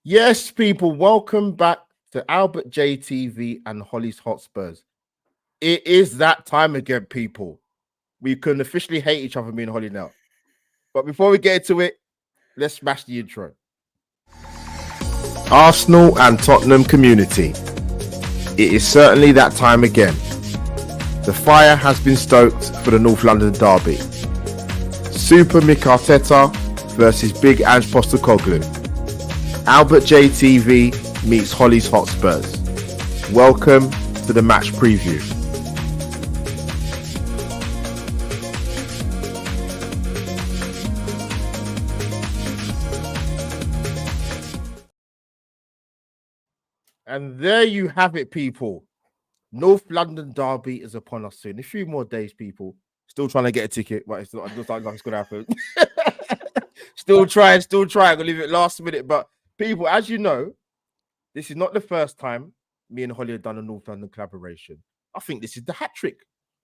Yes, people, welcome back to Albert JTV and Holly's Hotspurs. It is that time again, people. We can officially hate each other, me and Holly now. But before we get into it, let's smash the intro. Arsenal and Tottenham community. It is certainly that time again. The fire has been stoked for the North London derby. Super Mick Arteta versus Big Ange Postecoglou. Albert JTV meets Holly's Hotspurs. Welcome to the match preview. And there you have it, people. North London derby is upon us soon. A few more days, people. Still trying to get a ticket, but it looks like it's going to happen. Still trying. I'll leave it last minute. But people, as you know, this is not the first time me and Holly have done a North London collaboration. I think this is the hat trick,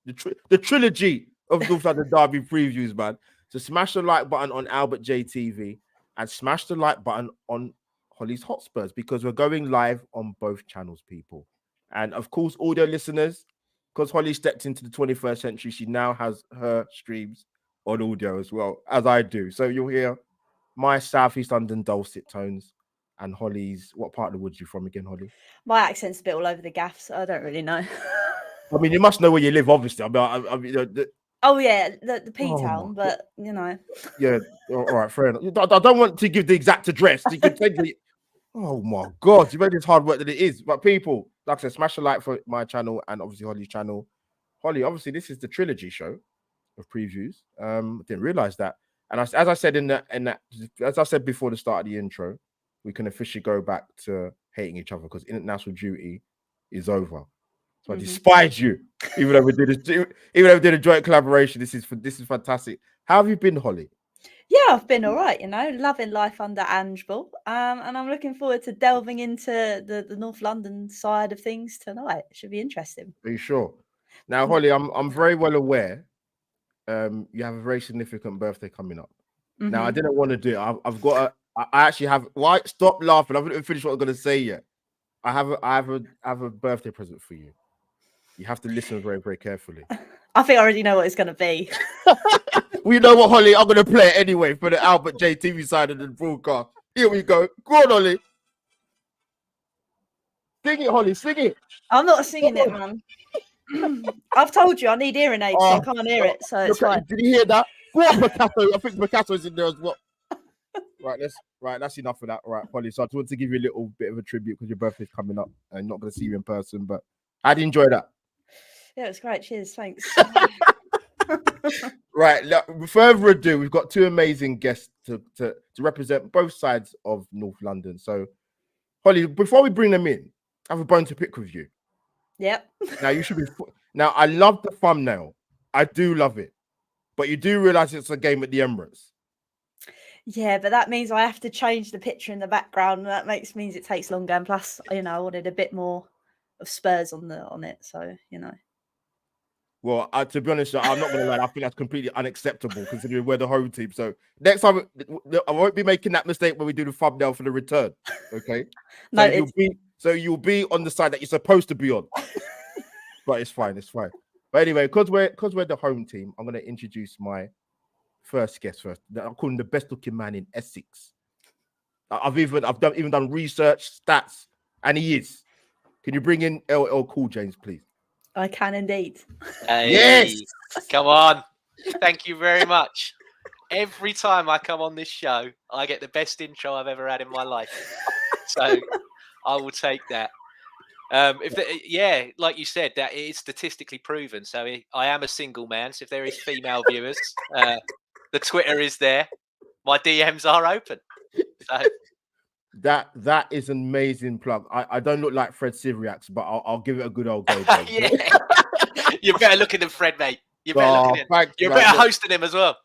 the trilogy of North London derby previews, man. So smash the like button on Albert JTV and smash the like button on Holly's Hotspurs because we're going live on both channels, people. And of course, audio listeners, because Holly stepped into the 21st century, she now has her streams on audio as well, as I do. So you'll hear my Southeast London dulcet tones and Holly's. What part of the woods you from again, Holly? My accent's a bit all over the gaff, so I don't really know. I mean, you must know where you live, obviously. Oh yeah, the P town, but you know. Yeah, all right, fair enough. I don't want to give the exact address. You could take the. Oh my God, you made this hard work than it is. But people, like I said, smash a like for my channel and obviously Holly's channel. Holly, obviously, this is the trilogy show of previews. Didn't realize that. And as I said as I said before the start of the intro, we can officially go back to hating each other because international duty is over. So I despise you, even though we did a joint collaboration. This is fantastic. How have you been, Holly? Yeah, I've been all right, loving life under Angeball. And I'm looking forward to delving into the North London side of things tonight. It should be interesting. Are you sure? Now, Holly, I'm very well aware you have a very significant birthday coming up. Now, I didn't want to do it. I actually have. Why? Stop laughing. I haven't finished what I'm going to say yet. I have a birthday present for you. You have to listen very, very carefully. I think I already know what it's going to be. Well, you know what, Holly? I'm going to play it anyway for the Albert JTV side of the broadcast. Here we go. Go on, Holly. Sing it, Holly. Sing it. I'm not singing it, man. I've told you I need hearing aids, so I can't hear it. So it's fine. Did you hear that? Go on, Picasso. I think Picasso's in there as well. Right, that's enough of that. All right, Holly. So I just want to give you a little bit of a tribute because your birthday's coming up and I'm not going to see you in person, but I'd enjoy that. Yeah, it was great. Cheers. Thanks. Right. Without further ado, we've got two amazing guests to represent both sides of North London. So, Holly, before we bring them in, I have a bone to pick with you. Yep. Now, you should be. Now, I love the thumbnail. I do love it. But you do realize it's a game at the Emirates. Yeah, but that means I have to change the picture in the background, and that means it takes longer. And plus, I wanted a bit more of Spurs on it. So, Well, to be honest, I'm not going to lie. I think that's completely unacceptable considering we're the home team. So next time, I won't be making that mistake when we do the thumbnail for the return. Okay? No, you'll be on the side that you're supposed to be on. But it's fine. But anyway, because we're the home team, I'm going to introduce my first guest first. I call him the best looking man in Essex. I've even done research, stats, and he is. Can you bring in LL Cool James, please? I can indeed. Hey, yes, come on. Thank you very much. Every time I come on this show, I get the best intro I've ever had in my life. So I will take that. Like you said, that it is statistically proven. So I am a single man. So if there is female viewers, the Twitter is there. My DMs are open. So that is an amazing plug. I don't look like Fred Sivriaks, but I'll give it a good old go. Yeah. You're better looking than Fred, mate. You're better looking than him. You're better hosting him as well.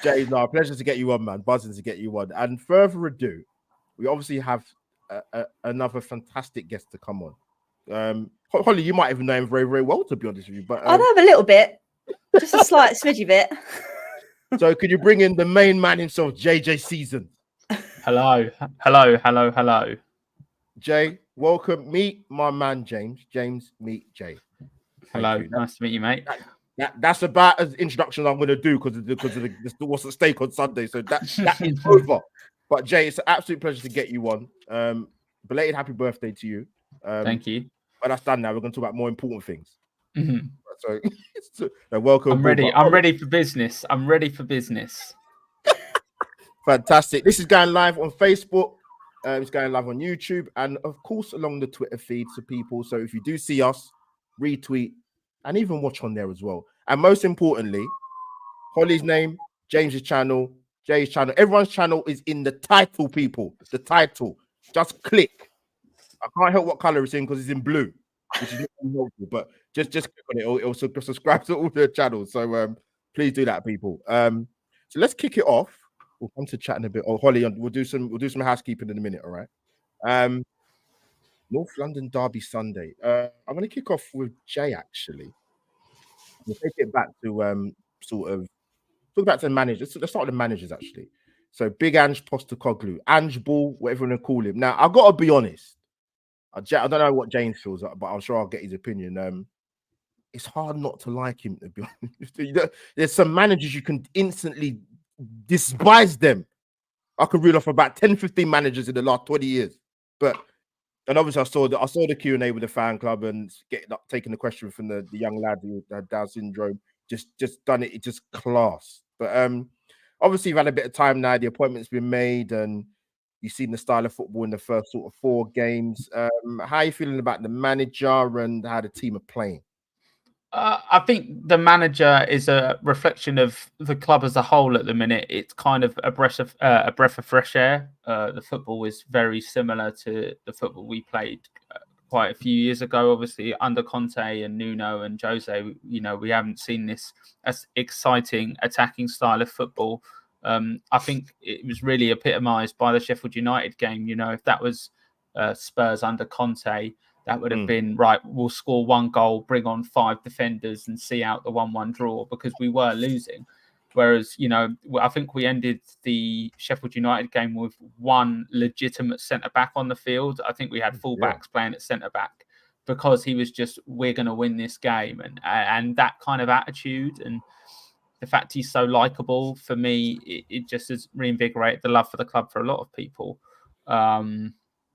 Jay, no, pleasure to get you on, man. Buzzing to get you on. And further ado, we obviously have another fantastic guest to come on. Holly, you might even know him very, very well, to be honest with you. But I know him a little bit, just a slight smidgy bit. So could you bring in the main man himself, JJ Season? Hello, hello, hello, hello. Jay, welcome. Meet my man James. James, meet Jay. Thank Hello, you. nice to meet you, mate. That's about as introduction I'm going to do because of what's at stake on Sunday. So that's over. But Jay, it's an absolute pleasure to get you on. Belated happy birthday to you. Thank you. But that's done now. We're going to talk about more important things. Mhm. So welcome. I'm aboard. ready. I'm ready for business. I'm ready for business. Fantastic. This is going live on Facebook. It's going live on YouTube and, of course, along the Twitter feeds to people. So if you do see us, retweet and even watch on there as well. And most importantly, Holly's name, James's channel, Jay's channel. Everyone's channel is in the title, people. The title. Just click. I can't help what color it's in because it's in blue, which is not helpful. But just click on it. It'll subscribe to all the channels. So please do that, people. So let's kick it off. We'll come to chat in a bit. Oh, Holly, we'll do some housekeeping in a minute. All right. North London Derby Sunday. I'm going to kick off with Jay. Actually, we'll take it back to sort of talk back to the managers. Let's start with the managers actually. So Big Ange Postecoglou, Ange Ball, whatever you want to call him. Now I got to be honest. I don't know what James feels, but I'm sure I'll get his opinion. It's hard not to like him, to be honest. There's some managers you can instantly despise them. I could reel off about 10, 15 managers in the last 20 years. And obviously I saw the Q&A with the fan club and taking the question from the young lad who had Down syndrome. Just done it just class. But obviously you've had a bit of time now, the appointment's been made and you've seen the style of football in the first sort of 4 games. How are you feeling about the manager and how the team are playing? I think the manager is a reflection of the club as a whole at the minute. It's kind of a breath of fresh air. The football is very similar to the football we played quite a few years ago. Obviously, under Conte and Nuno and Jose, we haven't seen this as exciting attacking style of football. I think it was really epitomised by the Sheffield United game. If that was Spurs under Conte, that would have been right. We'll score 1 goal, bring on 5 defenders, and see out the 1-1 draw because we were losing. Whereas, I think we ended the Sheffield United game with 1 legitimate centre back on the field. I think we had full backs playing at centre back because he was just, we're going to win this game, and that kind of attitude and the fact he's so likable for me, it just has reinvigorated the love for the club for a lot of people.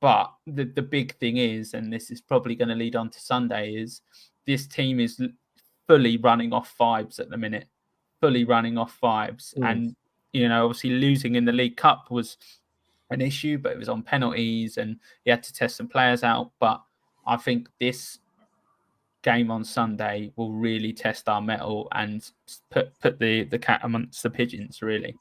But the big thing is, and this is probably going to lead on to Sunday, is this team is fully running off vibes at the minute. Fully running off vibes. And, obviously losing in the League Cup was an issue, but it was on penalties and you had to test some players out. But I think this game on Sunday will really test our mettle and put the cat amongst the pigeons, really.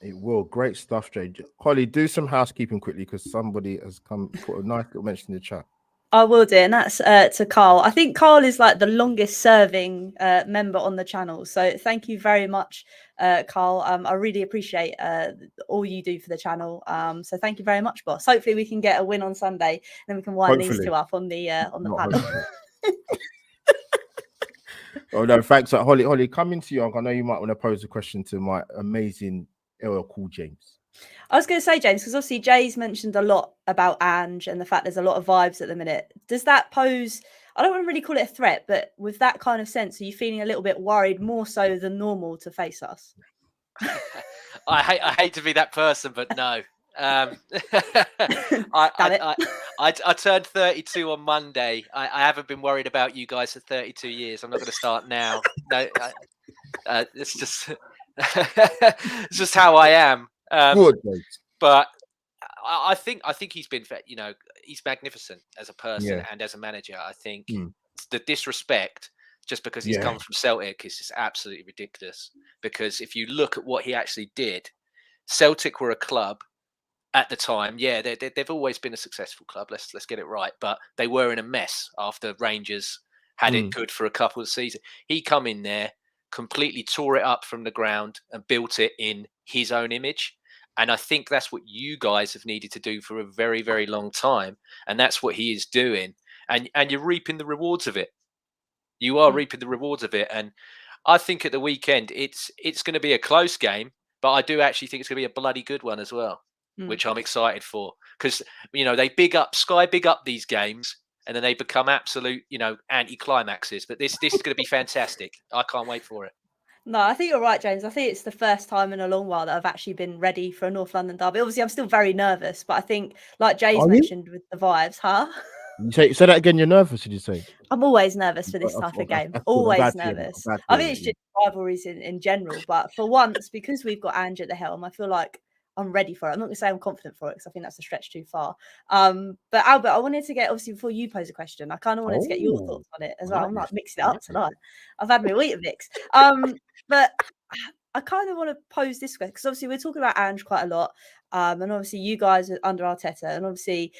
It will. Great stuff, Jay. Holly, do some housekeeping quickly because somebody has put a nice little mention in the chat. I will do, and that's to Carl. I think Carl is like the longest serving member on the channel. So thank you very much, Carl. I really appreciate all you do for the channel. So thank you very much, boss. Hopefully we can get a win on Sunday, and then we can wind these 2 up on the panel. Oh no, thanks, Holly. Coming to you. I know you might want to pose a question to my amazing LL Cool James. I was going to say, James, because obviously Jay's mentioned a lot about Ange and the fact there's a lot of vibes at the minute. Does that pose, I don't want to really call it a threat, but with that kind of sense, are you feeling a little bit worried more so than normal to face us? I hate to be that person, but no. I turned 32 on Monday. I haven't been worried about you guys for 32 years. I'm not going to start now. No, it's just it's just how I am. But I think he's been, he's magnificent as a person and as a manager. I think the disrespect just because he's come from Celtic is just absolutely ridiculous. Because if you look at what he actually did, Celtic were a club at the time. Yeah, they've always been a successful club. Let's get it right. But they were in a mess after Rangers had it good for a couple of seasons. He come in there, completely tore it up from the ground and built it in his own image. And I think that's what you guys have needed to do for a very, very long time. And that's what he is doing. And you're reaping the rewards of it. You are reaping the rewards of it. And I think at the weekend, it's going to be a close game, but I do actually think it's going to be a bloody good one as well, Mm. which I'm excited for, because they big up these games, and then they become absolute anti-climaxes. But this is going to be fantastic. I can't wait for it. No, I think you're right, James. I think it's the first time in a long while that I've actually been ready for a North London derby. Obviously, I'm still very nervous, but I think, like Jay's Are you? mentioned with the vibes, You say that again. You're nervous, did you say? I'm always nervous for this type of game. That's good. I'm Always glad to hear that. nervous. I'm glad to I hear think it's that, just rivalries in general, but for once, because we've got Ange at the helm, I feel like I'm ready for it. I'm not going to say I'm confident for it because I think that's a stretch too far. But Albert, I wanted to get, obviously, before you pose a question, I kind of wanted to get your thoughts on it as well. I'm like mixing it up tonight. I've had my Weetabix. But I kind of want to pose this question because obviously we're talking about Ange quite a lot. And obviously you guys are under Arteta, and obviously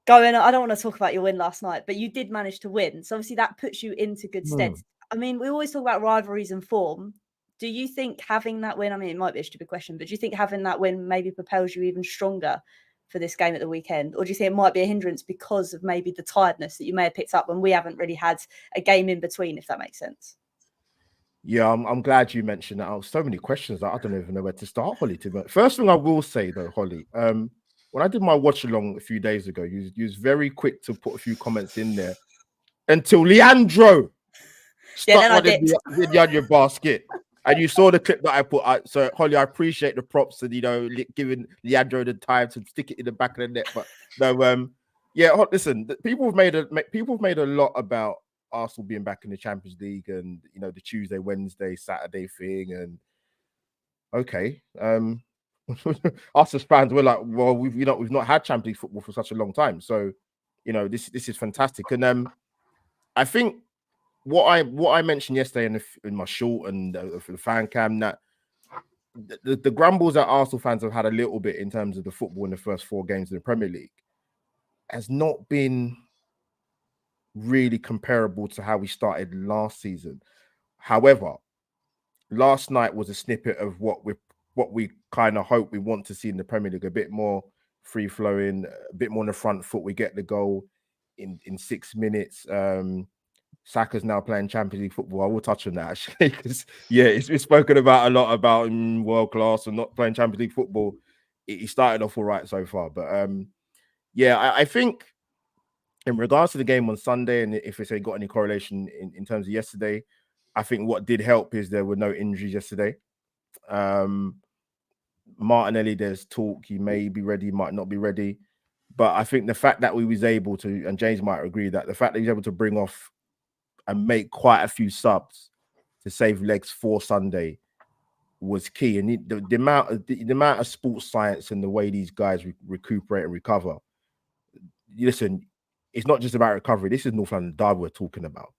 I don't want to talk about your win last night, but you did manage to win. So obviously that puts you into good stead. I mean, we always talk about rivalries and form. Do you think having that win, I mean, it might be a stupid question, but do you think having that win maybe propels you even stronger for this game at the weekend? Or do you think it might be a hindrance because of maybe the tiredness that you may have picked up when we haven't really had a game in between, if that makes sense? Yeah, I'm glad you mentioned that. So many questions that I don't even know where to start, Holly. First thing I will say though, Holly, when I did my watch along a few days ago, you was very quick to put a few comments in there until Leandro stuck one in your basket. And you saw the clip that I put out. So Holly, I appreciate the props and giving Leandro the time to stick it in the back of the net. But no, listen, people have made a lot about Arsenal being back in the Champions League and the Tuesday, Wednesday, Saturday thing. And okay, us as fans, we're like, well, we've not had Champions League football for such a long time. So this is fantastic. And I think what I mentioned yesterday in my short and for the fan cam, that the grumbles that Arsenal fans have had a little bit in terms of the football in the first 4 games of the Premier League has not been really comparable to how we started last season. However, last night was a snippet of what we kind of hope we want to see in the Premier League, a bit more free flowing, a bit more on the front foot. We get the goal in 6 minutes. Saka's now playing Champions League football. I will touch on that actually, because it's spoken about a lot about world class and not playing Champions League football. He started off all right so far, but I think in regards to the game on Sunday, and if it's got any correlation in terms of yesterday, I think what did help is there were no injuries yesterday. Martinelli, there's talk he may be ready, might not be ready, but I think the fact that we was able to, and James might agree, that the fact that he was able to bring off and make quite a few subs to save legs for Sunday was key. And the amount of sports science and the way these guys recuperate and recover. Listen, it's not just about recovery. This is North London derby we're talking about.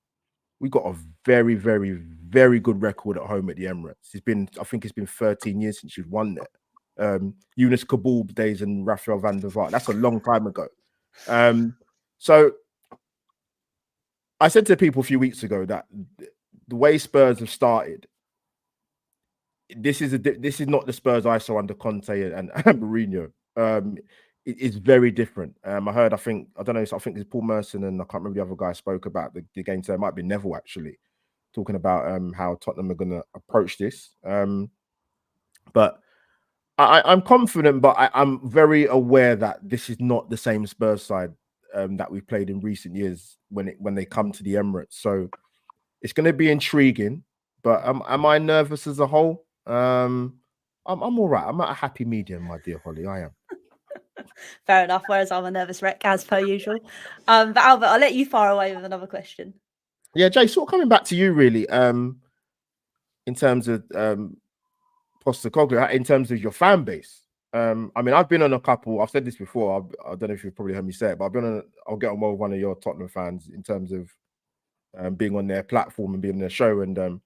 We've got a very, very, very good record at home at the Emirates. I think it's been 13 years since you've won there. Yunus Kabul days and Rafael van der Vaart. That's a long time ago. So I said to people a few weeks ago that the way Spurs have started, this is not the Spurs I saw under Conte and Mourinho. It's very different. I think it's Paul Merson and I can't remember the other guy spoke about the game today. It might be Neville actually talking about how Tottenham are going to approach this. But I'm confident, but I'm very aware that this is not the same Spurs side that we've played in recent years when they come to the Emirates. So it's going to be intriguing. But am I nervous as a whole? I'm all right. I'm at a happy medium, my dear Holly. I am. Fair enough. Whereas I'm a nervous wreck, as per usual. But Albert, I'll let you fire away with another question. Yeah, Jay, sort of coming back to you really, in terms of Postecoglou, in terms of your fan base. I mean, I've been on a couple. I've said this before. I don't know if you've probably heard me say it, but I'll get on with one of your Tottenham fans in terms of being on their platform and being on their show. And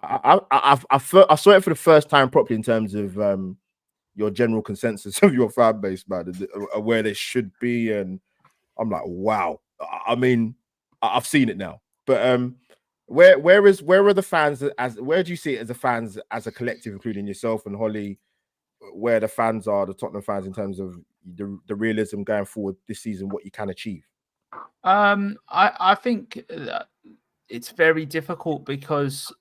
I saw it for the first time properly in terms of your general consensus of your fan base, man, where they should be. And I'm like, wow. I mean, I've seen it now. But where are the fans where do you see it as the fans as a collective, including yourself and Holly? Where the fans are, the Tottenham fans, in terms of the realism going forward this season, what you can achieve? I think it's very difficult because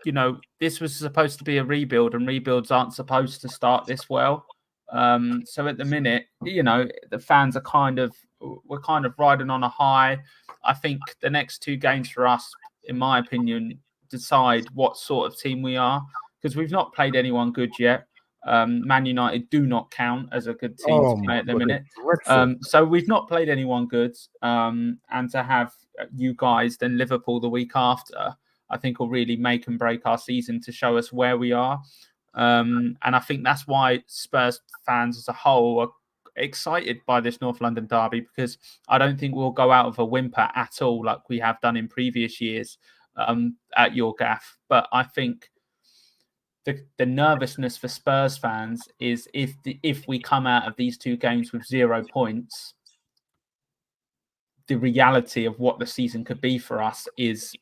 you know, this was supposed to be a rebuild, and rebuilds aren't supposed to start this well. So at the minute, you know, the fans are we're kind of riding on a high. I think the next 2 games for us, in my opinion, decide what sort of team we are, because we've not played anyone good yet. Man United do not count as a good team to play at the minute. So we've not played anyone good. And to have you guys, then Liverpool the week after, I think will really make and break our season to show us where we are. And I think that's why Spurs fans as a whole are excited by this North London derby, because I don't think we'll go out of a whimper at all like we have done in previous years at your gaff. But I think the nervousness for Spurs fans is if we come out of these 2 games with 0 points, the reality of what the season could be for us is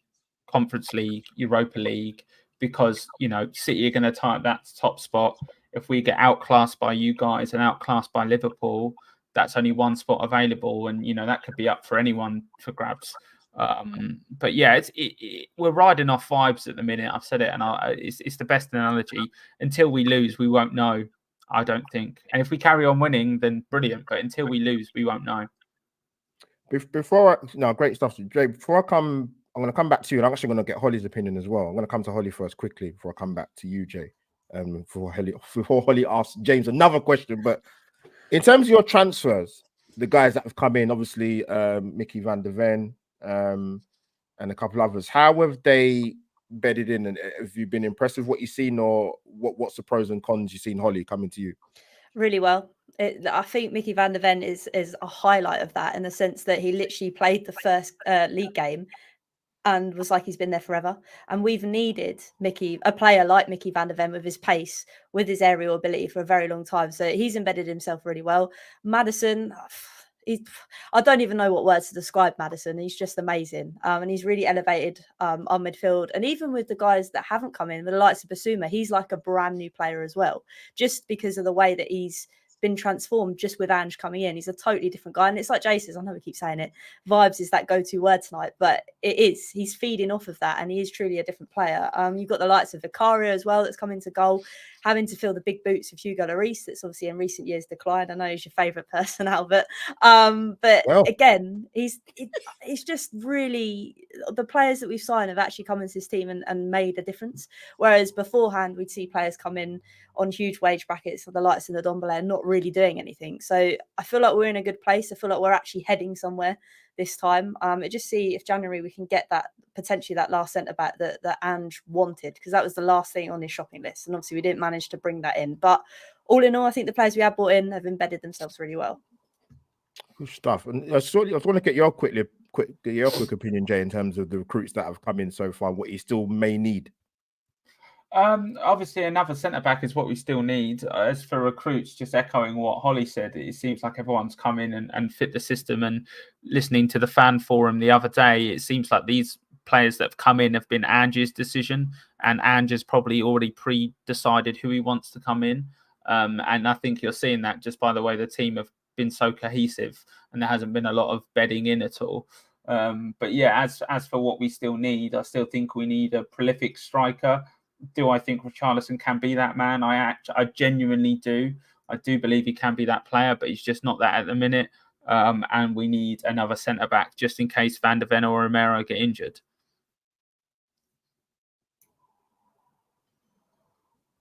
Conference League, Europa League, because, you know, City are going to tie up that top spot. If we get outclassed by you guys and outclassed by Liverpool, that's only 1 spot available, and, you know, that could be up for anyone for grabs. But yeah, we're riding off vibes at the minute. I've said it, and it's the best analogy. Until we lose, we won't know, I don't think. And if we carry on winning, then brilliant. But until we lose, we won't know. Great stuff, Jay. Before I'm going to come back to you, and I'm actually going to get Holly's opinion as well. I'm going to come to Holly first quickly before I come back to you, Jay. Before Holly asks James another question. But in terms of your transfers, the guys that have come in, obviously Mickey van der Ven and a couple others, how have they bedded in? And have you been impressed with what you've seen, or what's the pros and cons you've seen, Holly, coming to you? Really well. I think Mickey van der Ven is a highlight of that, in the sense that he literally played the first league game and was like he's been there forever. And we've needed a player like Mickey van der Ven with his pace, with his aerial ability for a very long time. So he's embedded himself really well. Maddison, I don't even know what words to describe Maddison. He's just amazing. And he's really elevated our midfield. And even with the guys that haven't come in, the likes of Basuma, he's like a brand new player as well, just because of the way that he's been transformed just with Ange coming in. He's a totally different guy. And it's like Jay says, I know we keep saying it, vibes is that go-to word tonight, but it is. He's feeding off of that, and he is truly a different player. You've got the likes of Vicario as well that's come into goal, having to fill the big boots of Hugo Lloris, that's obviously in recent years declined. I know he's your favourite person, Albert. Again, he's just really, the players that we've signed have actually come into this team and made a difference. Whereas beforehand, we'd see players come in on huge wage brackets for the likes of the Ndombele, not really doing anything. So I feel like we're in a good place. I feel like we're actually heading somewhere this time. Just see if January we can get that, potentially that last centre back that Ange wanted, because that was the last thing on his shopping list, and obviously we didn't manage to bring that in. But all in all, I think the players we have brought in have embedded themselves really well. Good stuff. And I just want to get your quick opinion, Jay, in terms of the recruits that have come in so far, what you still may need. Obviously, another centre back is what we still need. As for recruits, just echoing what Holly said, it seems like everyone's come in and fit the system. And listening to the fan forum the other day, it seems like these players that have come in have been Ange's decision, and Ange has probably already pre-decided who he wants to come in. And I think you're seeing that just by the way the team have been so cohesive, and there hasn't been a lot of bedding in at all. But yeah, as for what we still need, I still think we need a prolific striker. Do I think Richarlison can be that man? I genuinely do. I do believe he can be that player, but he's just not that at the minute. And we need another centre back just in case Van der Ven or Romero get injured.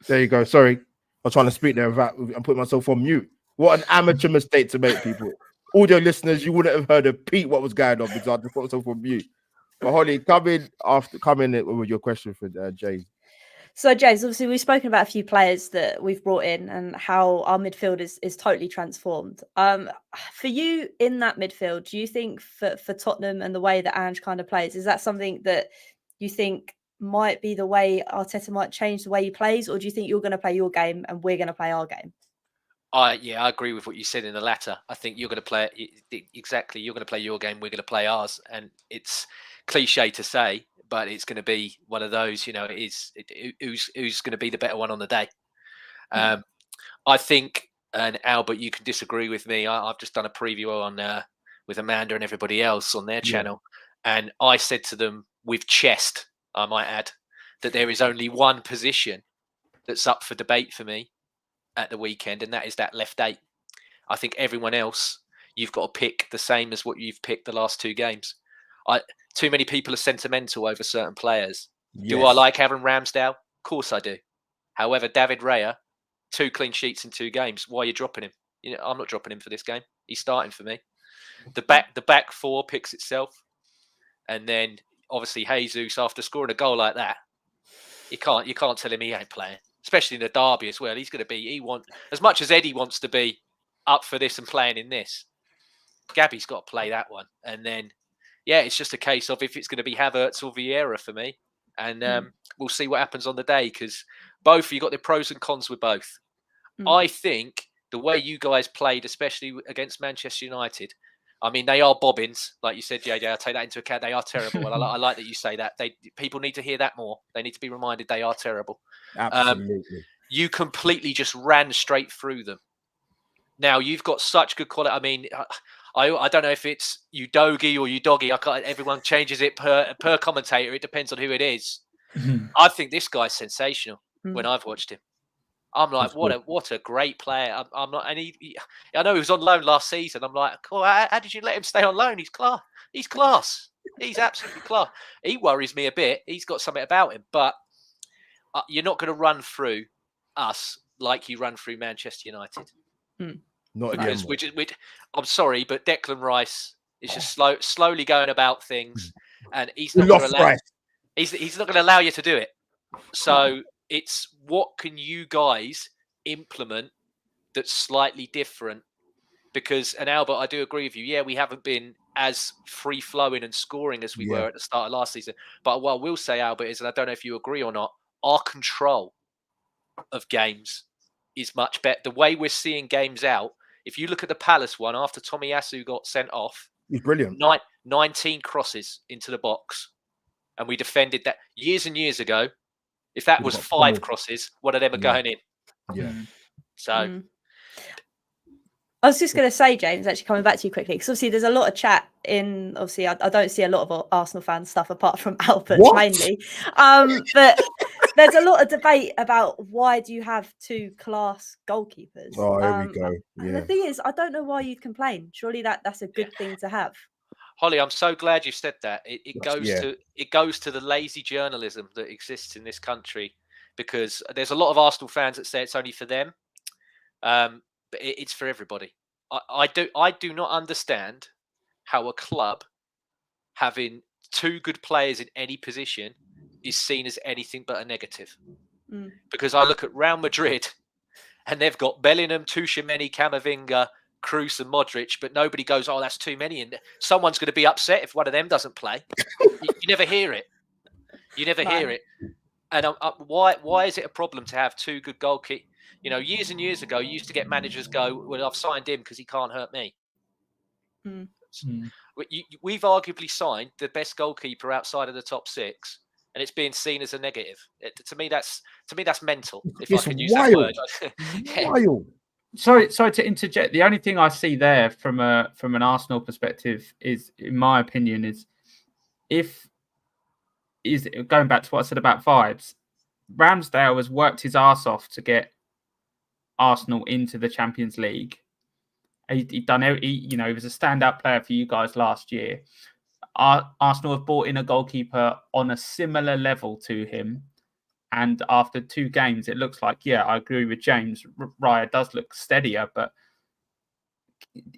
There you go. Sorry, I was trying to speak there without. I'm putting myself on mute. What an amateur mistake to make, people. Audio listeners, you wouldn't have heard a peep what was going on because I just put myself on mute. But Holly, come in with your question for Jay. So, James, obviously we've spoken about a few players that we've brought in and how our midfield is totally transformed. For you in that midfield, do you think for Tottenham and the way that Ange kind of plays, is that something that you think might be the way Arteta might change the way he plays, or do you think you're going to play your game and we're going to play our game? Yeah, I agree with what you said in the latter. I think you're going to play exactly. You're going to play your game. We're going to play ours, and it's cliche to say, but it's going to be one of those. You know, who's going to be the better one on the day. I think, and Albert, you can disagree with me. I've just done a preview on with Amanda and everybody else on their channel, and I said to them with chest, I might add, that there is only one position that's up for debate for me at the weekend, and that is that left 8. I think everyone else, you've got to pick the same as what you've picked the last 2 games. Too many people are sentimental over certain players. Yes. Do I like having Ramsdale? Of course I do. However, David Raya, 2 clean sheets in 2 games. Why are you dropping him? I'm not dropping him for this game. He's starting for me. The back 4 picks itself, and then obviously Jesus, after scoring a goal like that, you can't tell him he ain't playing. Especially in the derby as well. He's going to be. As much as Eddie wants to be up for this and playing in this, Gabby's got to play that one. And then, yeah, it's just a case of if it's going to be Havertz or Vieira for me, and we'll see what happens on the day, because both, you got the pros and cons with both. I think the way you guys played, especially against Manchester United, I mean, they are bobbins, like you said, JJ. I take that into account. They are terrible. And I like that you say that. People need to hear that more. They need to be reminded they are terrible. Absolutely. You completely just ran straight through them. Now, you've got such good quality. I mean, I don't know if it's Udogi or Udogi. Everyone changes it per commentator. It depends on who it is. I think this guy's sensational when I've watched him. I'm like, what a great player. I'm not, and I know he was on loan last season. I'm like, cool, how did you let him stay on loan? He's class. He's class. He's absolutely class. He worries me a bit. He's got something about him, but you're not going to run through us like you run through Manchester United. Not because I'm sorry, but Declan Rice is just slowly going about things, and he's not going to allow. He's not going to allow you to do it. So it's what can you guys implement that's slightly different? Because, and Albert, I do agree with you. Yeah, we haven't been as free flowing and scoring as we were at the start of last season. But what I will say, Albert, is, and I don't know if you agree or not, our control of games is much better. The way we're seeing games out, if you look at the Palace one, after Tomiyasu got sent off, he's brilliant. 19 crosses into the box. And we defended that years and years ago. If that was 5 crosses, one of them are going in. Yeah. So I was just going to say, James, actually coming back to you quickly, because obviously there's a lot of chat in, obviously I don't see a lot of Arsenal fan stuff apart from Albert mainly. But there's a lot of debate about why do you have 2 class goalkeepers? Oh, here we go. And the thing is, I don't know why you'd complain. Surely that's a good thing to have. Holly, I'm so glad you said that. It goes to the lazy journalism that exists in this country, because there's a lot of Arsenal fans that say it's only for them, but it's for everybody. I do not understand how a club having 2 good players in any position is seen as anything but a negative. Because I look at Real Madrid, and they've got Bellingham, Tchouaméni, Camavinga, Kroos and Modric, but nobody goes, oh, that's too many. And someone's going to be upset if one of them doesn't play. You never hear it. You never hear it. And why is it a problem to have 2 good goalkeepers? You know, years and years ago, you used to get managers go, well, I've signed him because he can't hurt me. We've arguably signed the best goalkeeper outside of the top 6, and it's being seen as a negative. To me, that's mental. If I could use that word. Wild. Sorry to interject. The only thing I see there from an Arsenal perspective is, in my opinion, is going back to what I said about vibes. Ramsdale has worked his arse off to get Arsenal into the Champions League. He was a standout player for you guys last year. Arsenal have brought in a goalkeeper on a similar level to him. And after 2 games, it looks like, I agree with James. Raya does look steadier, but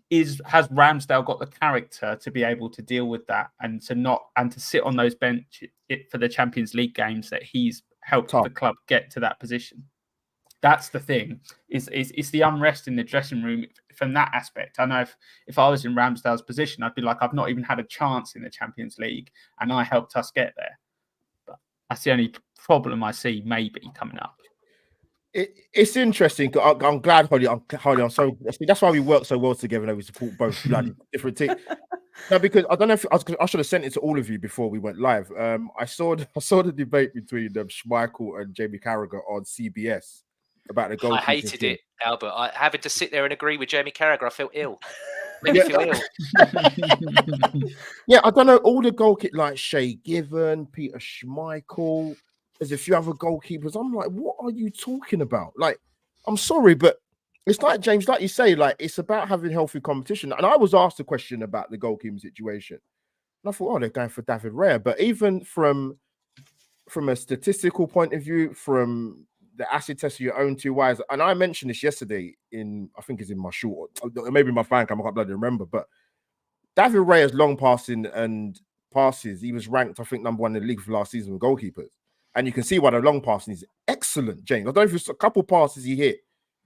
has Ramsdale got the character to be able to deal with that and to sit on those bench for the Champions League games that he's helped the club get to that position? That's the thing. It's the unrest in the dressing room from that aspect. I know if I was in Ramsdale's position, I'd be like, I've not even had a chance in the Champions League, and I helped us get there. But that's the only problem I see maybe coming up. It's interesting. I'm glad, Holly. I'm so. That's why we work so well together. And we support both bloody different teams. No, because I don't know if I should have sent it to all of you before we went live. I saw the debate between Schmeichel and Jamie Carragher on CBS about the goal. I hated it, Albert. Having to sit there and agree with Jamie Carragher, I felt ill. Made me feel ill. Yeah, I don't know. All the goalkeepers like Shay Given, Peter Schmeichel, There's a few other goalkeepers. I'm like, what are you talking about? Like, I'm sorry, but it's like, James, like you say, like, it's about having healthy competition. And I was asked a question about the goalkeeping situation. And I thought, oh, they're going for David Raya. But even from a statistical point of view, from the acid test of your own 2 Ys, and I mentioned this yesterday I think it's in my short, maybe my fan cam, I can't bloody remember, but David Raya's long passing and passes, he was ranked, I think, number 1 in the league for last season with goalkeepers. And you can see why the long passing is excellent, James. I don't know if it's a couple passes he hit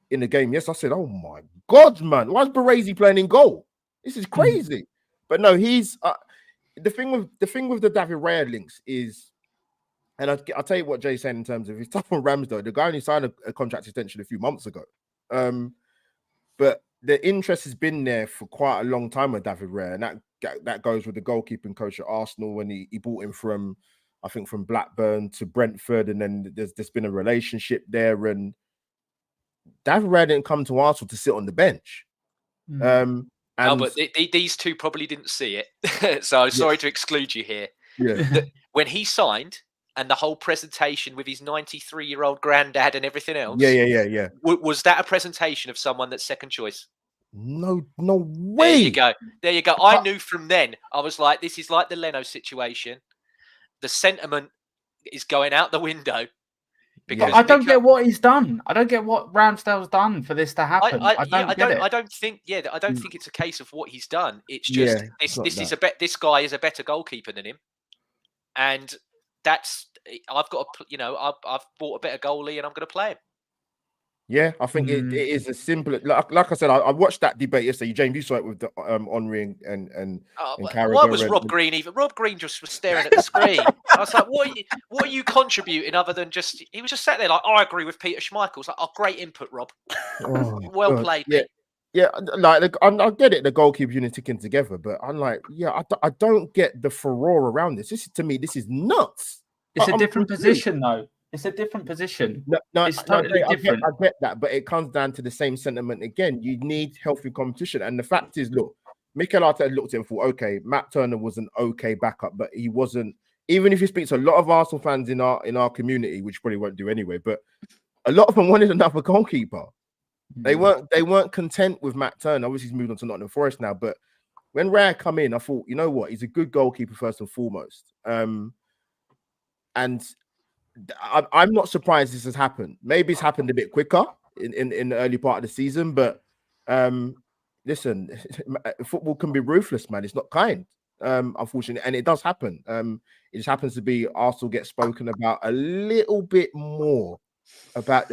in the game. Yes, I said, oh my God, man, why is Baresi playing in goal? This is crazy. But no, he's the thing with the David Raya links is, and I'll tell you what Jay's saying in terms of his tough on Ramsdale. The guy only signed a contract extension a few months ago. But the interest has been there for quite a long time with David Raya, and that goes with the goalkeeping coach at Arsenal when he bought him from, I think, from Blackburn to Brentford, and then there's been a relationship there. And David Raya didn't come to Arsenal to sit on the bench. And Albert, these two probably didn't see it, so I'm sorry to exclude you here. Yeah. When he signed, and the whole presentation with his 93-year-old granddad and everything else. Yeah. Was that a presentation of someone that's second choice? No way. There you go. I knew from then. I was like, this is like the Leno situation. The sentiment is going out the window. Because I don't get what he's done. I don't get what Ramsdale's done for this to happen. I don't think it's a case of what he's done. It's just this guy is a better goalkeeper than him, and I've bought a better goalie and I'm going to play him. Yeah, I think it is as simple. Like I said, I watched that debate yesterday. James, you saw it with the Henry and Carragher. Why was Rob Green even? Rob Green just was staring at the screen. I was like, what are you contributing other than just? He was just sat there like, I agree with Peter Schmeichel. It's like, great input, Rob. Well played, mate. Yeah, like I get it. The goalkeeper unit ticking together, but I'm like, I don't get the furore around this. To me, this is nuts. It's a different position, though. It's a different position. No, it's totally different. I get that, but it comes down to the same sentiment again. You need healthy competition, and the fact is, look, Mikel Arteta looked at him and thought, okay, Matt Turner was an okay backup, but he wasn't. Even if you speak to a lot of Arsenal fans in our community, which probably won't do anyway, but a lot of them wanted another goalkeeper. They weren't content with Matt Turner. Obviously, he's moved on to Nottingham Forest now. But when Raya come in, I thought, you know what? He's a good goalkeeper first and foremost. And I'm not surprised this has happened. Maybe it's happened a bit quicker in the early part of the season. But listen, football can be ruthless, man. It's not kind, unfortunately, and it does happen. It just happens to be Arsenal gets spoken about a little bit more about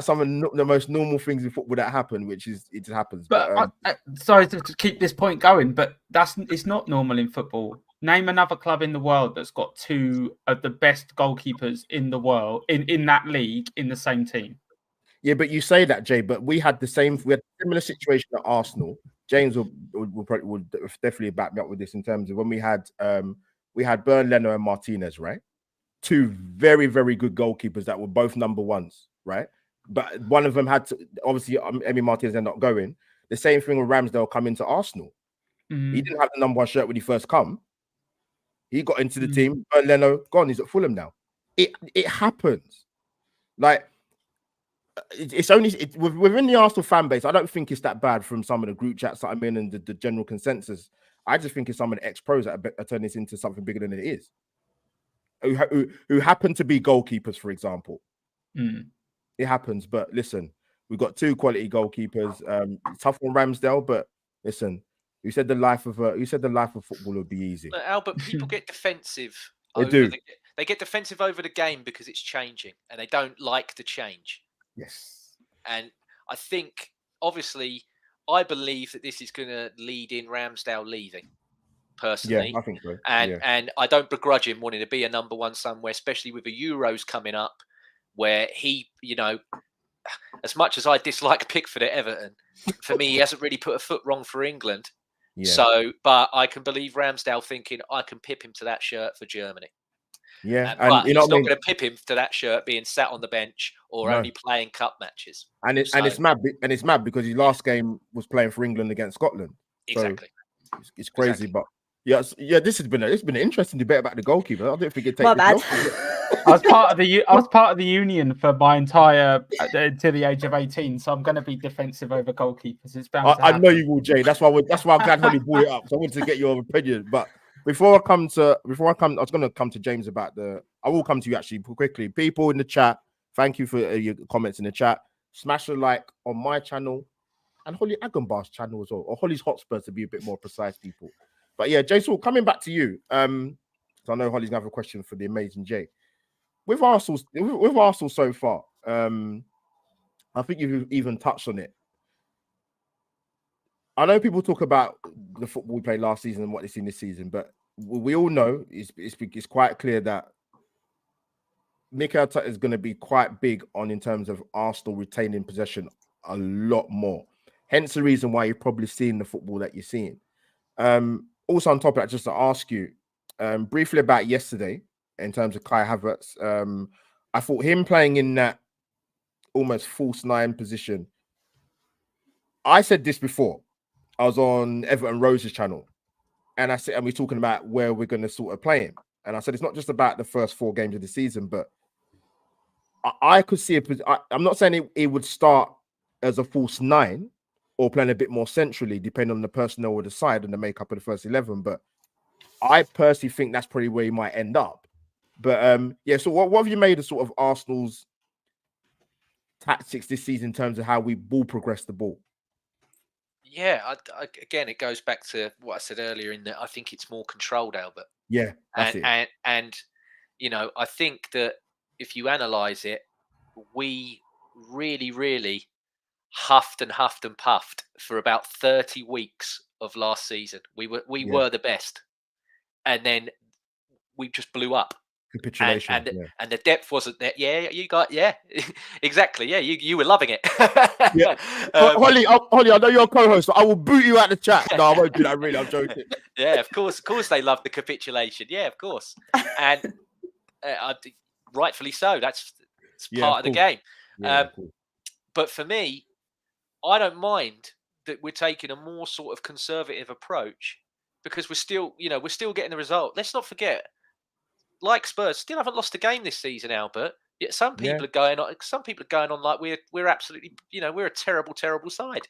some of the most normal things in football that happen, which is it just happens. But sorry to keep this point going, but it's not normal in football. Name another club in the world that's got two of the best goalkeepers in the world in that league in the same team. Yeah, but you say that, Jay. But we had a similar situation at Arsenal. James will definitely back me up with this in terms of when we had Bern, Leno, and Martinez, right? Two very, very good goalkeepers that were both number ones, right? But one of them had to, obviously, Emi Martinez ended up going. The same thing with Ramsdale coming to Arsenal. He didn't have the number 1 shirt when he first come. He got into the team. Bern, Leno, gone. He's at Fulham now. It happens. Like, it's only within the Arsenal fan base. I don't think it's that bad from some of the group chats that I'm in and the general consensus. I just think it's some of the ex-pros that are turning this into something bigger than it is. Who happen to be goalkeepers, for example. It happens, but listen, we've got 2 quality goalkeepers. Tough on Ramsdale, but listen, you said the life of football would be easy. But Albert, people get defensive. They get defensive over the game because it's changing, and they don't like the change. Yes, and I think obviously, I believe that this is going to lead in Ramsdale leaving. Personally, yeah, I think so. And I don't begrudge him wanting to be a number 1 somewhere, especially with the Euros coming up, where he, as much as I dislike Pickford at Everton, for me, he hasn't really put a foot wrong for England. Yeah. So, but I can believe Ramsdale thinking I can pip him to that shirt for Germany. Yeah, but he's not going to pip him to that shirt being sat on the bench or only playing cup matches. And it's mad because his last game was playing for England against Scotland. Exactly. So it's crazy, but Yes, yeah. This has been an interesting debate about the goalkeeper. I don't think it My take bad. this long. I was part of the union for my entire to the age of 18, so I'm going to be defensive over goalkeepers. It's bound to I happen. know you will, Jay. That's why I'm glad Holly brought it up. So I wanted to get your opinion. But before I come, I was going to come to James about I will come to you actually quickly. People in the chat, thank you for your comments in the chat. Smash a like on my channel and Holly Agambar's channel as well, or Holly's Hotspurs to be a bit more precise, people. But yeah, Jason, coming back to you. So I know Holly's gonna have a question for the amazing Jay. With Arsenal so far, I think you've even touched on it. I know people talk about the football we played last season and what they see this season, but we all know it's quite clear that Mikel Arteta is going to be quite big in terms of Arsenal retaining possession a lot more. Hence the reason why you're probably seeing the football that you're seeing. Also on top of that, just to ask you briefly about yesterday in terms of Kai Havertz. I thought him playing in that almost false nine position. I said this before. I was on Everton Rose's channel, and I said, and we're talking about where we're going to sort of play him. And I said it's not just about the first 4 games of the season, but I could see I'm not saying it would start as a false 9 or playing a bit more centrally, depending on the personnel or the side and the makeup of the first 11. But I personally think that's probably where he might end up. But yeah, so what have you made of sort of Arsenal's tactics this season in terms of how we ball progress the ball? Yeah, again, it goes back to what I said earlier in that I think it's more controlled, Albert. Yeah, that's it. And you know, I think that if you analyse it, we really, really huffed and puffed for about 30 weeks of last season. We were the best, and then we just blew up. Capitulation, and the depth wasn't there. Yeah, you got exactly. Yeah, you were loving it. Yeah, Holly, I know you're a co-host, so I will boot you out the chat. No, I won't do that. Really, I'm joking. Yeah, of course, they love the capitulation. Yeah, of course, and rightfully so. It's part of the game. Yeah, but for me, I don't mind that we're taking a more sort of conservative approach because we're still getting the result. Let's not forget, like Spurs, still haven't lost a game this season, Albert. Yet some people are going on. Some people are going on like we're absolutely, we're a terrible, terrible side.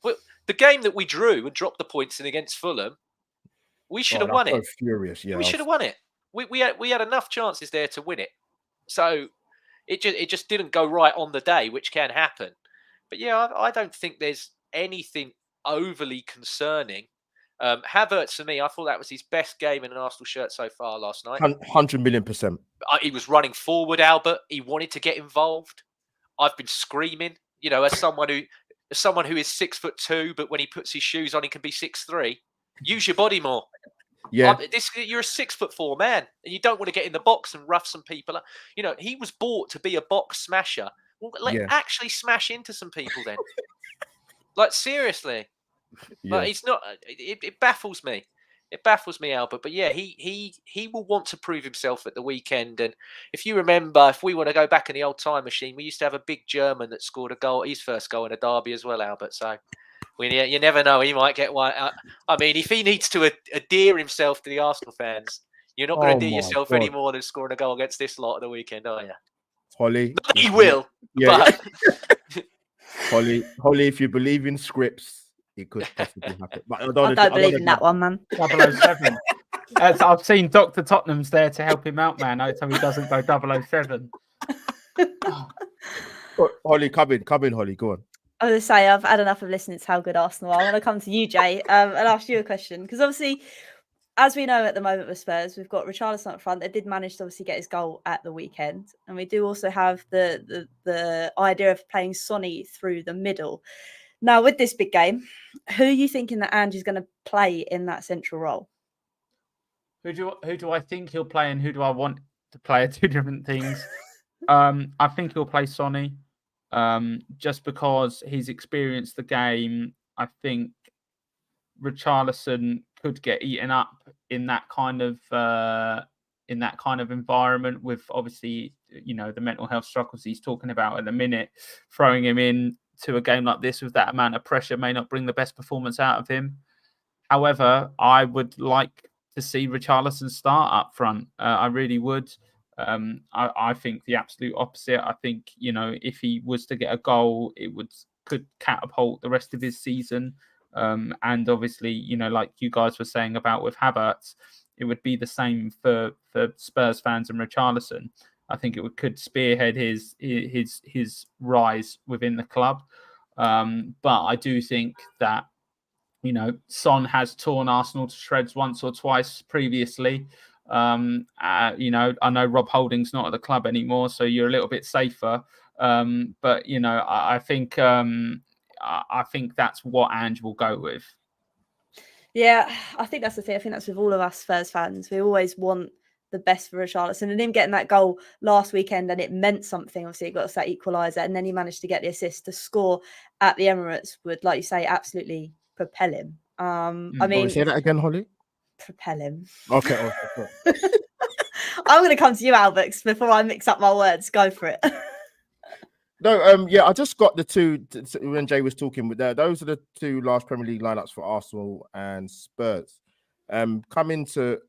The game that we drew and dropped the points in against Fulham, we should have won it. Furious, yeah. We should have won it. We had enough chances there to win it. So it just didn't go right on the day, which can happen. But yeah, I don't think there's anything overly concerning. Havertz, for me, I thought that was his best game in an Arsenal shirt so far last night. 100 million%. He was running forward, Albert. He wanted to get involved. I've been screaming, as someone who is 6'2", but when he puts his shoes on, he can be 6'3". Use your body more. Yeah, you're a 6'4" man, and you don't want to get in the box and rough some people up. He was bought to be a box smasher. Well, actually smash into some people then. Like seriously. But he's not. It baffles me. It baffles me, Albert. But yeah, he will want to prove himself at the weekend. And if you remember, if we want to go back in the old time machine, we used to have a big German that scored a goal, his first goal in a derby as well, Albert. So you never know, he might get one. I mean, if he needs to adhere himself to the Arsenal fans, you're not going to endear yourself any more than scoring a goal against this lot at the weekend, are you? Holly, not that he will. Yeah. But... Holly, if you believe in scripts, it could possibly happen. But I don't believe in that one, man. 007. I've seen Dr. Tottenham's there to help him out, man, so he doesn't go 007. Holly, come in, Holly, go on. I was going to say, I've had enough of listening to how good Arsenal are. I want to come to you, Jay, and ask you a question. Because obviously, as we know at the moment with Spurs, we've got Richarlison up front. They did manage to obviously get his goal at the weekend. And we do also have the idea of playing Sonny through the middle. Now, with this big game, who are you thinking that Ange's going to play in that central role? Who do I think he'll play and who do I want to play are two different things. I think he'll play Sonny just because he's experienced the game. I think Richarlison could get eaten up in that kind of environment with obviously, the mental health struggles he's talking about at the minute. Throwing him in to a game like this with that amount of pressure may not bring the best performance out of him. However, I would like to see Richarlison start up front. I really would. I think the absolute opposite. I think, if he was to get a goal, it could catapult the rest of his season. And obviously, like you guys were saying about with Havertz, it would be the same for Spurs fans and Richarlison. I think it could spearhead his rise within the club. But I do think that, Son has torn Arsenal to shreds once or twice previously. I know Rob Holding's not at the club anymore, so you're a little bit safer. But I think that's what Ange will go with. Yeah, I think that's the thing. I think that's with all of us Spurs fans. We always want the best for Richarlison, and him getting that goal last weekend, and it meant something. Obviously, it got us that equaliser, and then he managed to get the assist to score at the Emirates. Would, like you say, absolutely propel him. I mean, say that again, Holly. Propel him. Okay. I'm going to come to you, Albert, before I mix up my words. Go for it. No, yeah, I just got the two when Jay was talking with that. Those are the two last Premier League lineups for Arsenal and Spurs. I'm gonna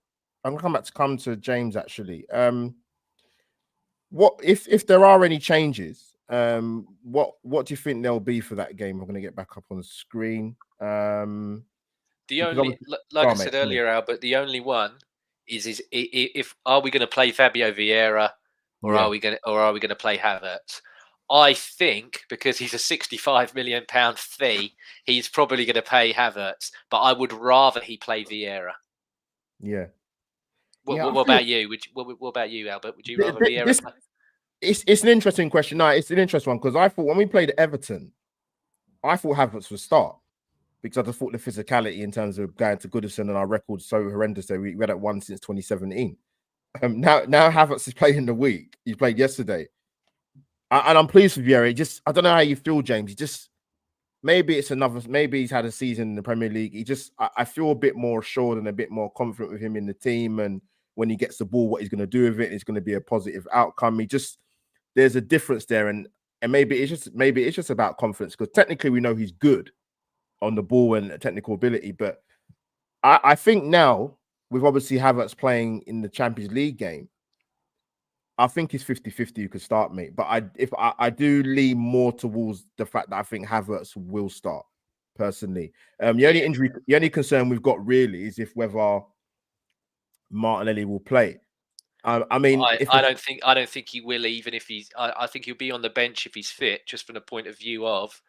come to James actually. What if there are any changes? What do you think there'll be for that game? I'm gonna get back up on the screen. The only, like I said earlier, Albert, the only one is if are we going to play Fabio Vieira or are we going to play Havertz? I think because he's a £65 million fee, he's probably going to pay Havertz. But I would rather he play Vieira. Yeah. What about you? What about you, Albert? Would you rather Vieira? It's an interesting question. No, it's an interesting one because I thought when we played Everton, I thought Havertz would start because I just thought the physicality in terms of going to Goodison and our record so horrendous that we had at one since 2017. Now Havertz is playing the week. He played yesterday. And I'm pleased with Vieira. I don't know how you feel, James. Maybe he's had a season in the Premier League. I feel a bit more assured and a bit more confident with him in the team. And when he gets the ball, what he's going to do with it is going to be a positive outcome. There's a difference there. And maybe it's just about confidence because technically we know he's good on the ball and technical ability. But I think now with obviously Havertz playing in the Champions League game, I think it's 50-50 you could start, mate. But I do lean more towards the fact that I think Havertz will start, personally. The only concern we've got really is whether Martinelli will play. I don't think he will, even if he's. I think he'll be on the bench if he's fit, just from the point of view of,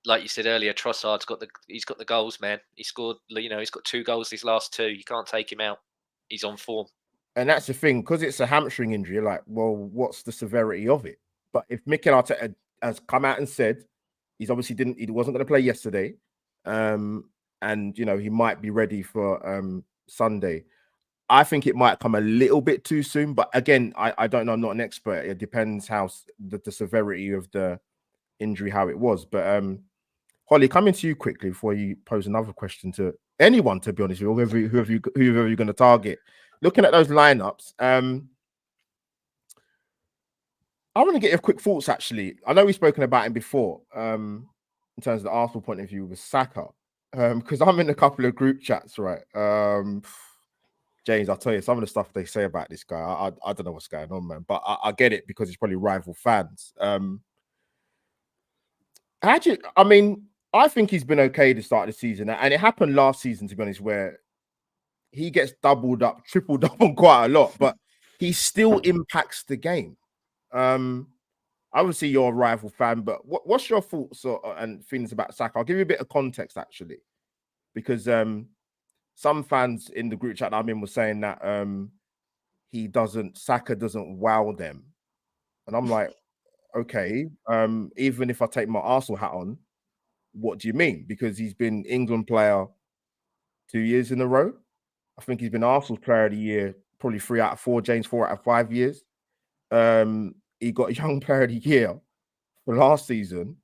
like you said earlier, Trossard's got the goals, man. He scored. He's got 2 goals these last 2. You can't take him out. He's on form. And that's the thing, because it's a hamstring injury, like, well, what's the severity of it? But if Mikel Arteta has come out and said he wasn't going to play yesterday, and he might be ready for Sunday, I think it might come a little bit too soon. But again, I don't know, I'm not an expert. It depends how the severity of the injury, how it was. But Holly, coming to you quickly before you pose another question to anyone, to be honest with you, whoever you're going to target. Looking at those lineups, I want to get your quick thoughts, actually. I know we've spoken about him before, in terms of the Arsenal point of view with Saka, because I'm in a couple of group chats, right? James, I'll tell you, some of the stuff they say about this guy, I don't know what's going on, man, but I get it because it's probably rival fans. I think he's been okay to start the season, and it happened last season, to be honest, where he gets doubled up, tripled up on quite a lot, but he still impacts the game. Obviously, you're a rival fan, but what's your thoughts and feelings about Saka? I'll give you a bit of context, actually, because some fans in the group chat that I'm in were saying that Saka doesn't wow them. And I'm like, okay, even if I take my Arsenal hat on, what do you mean? Because he's been England player 2 years in a row. I think he's been Arsenal player of the year probably 3 out of 4, James, 4 out of 5 years. He got young player of the year for last season.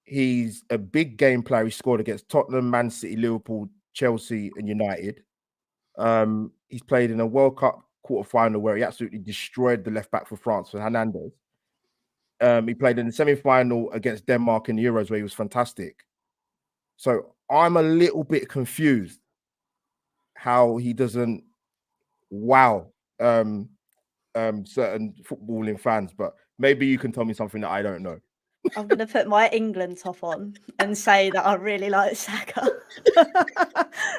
He's a big game player. He scored against Tottenham, Man City, Liverpool, Chelsea, and United. He's played in a World Cup quarter-final where he absolutely destroyed the left-back for France, for Hernandez. He played in the semi-final against Denmark in the Euros where he was fantastic. So I'm a little bit confused how he doesn't wow certain footballing fans, but maybe you can tell me something that I don't know. I'm gonna put my England top on and say that I really like Saka.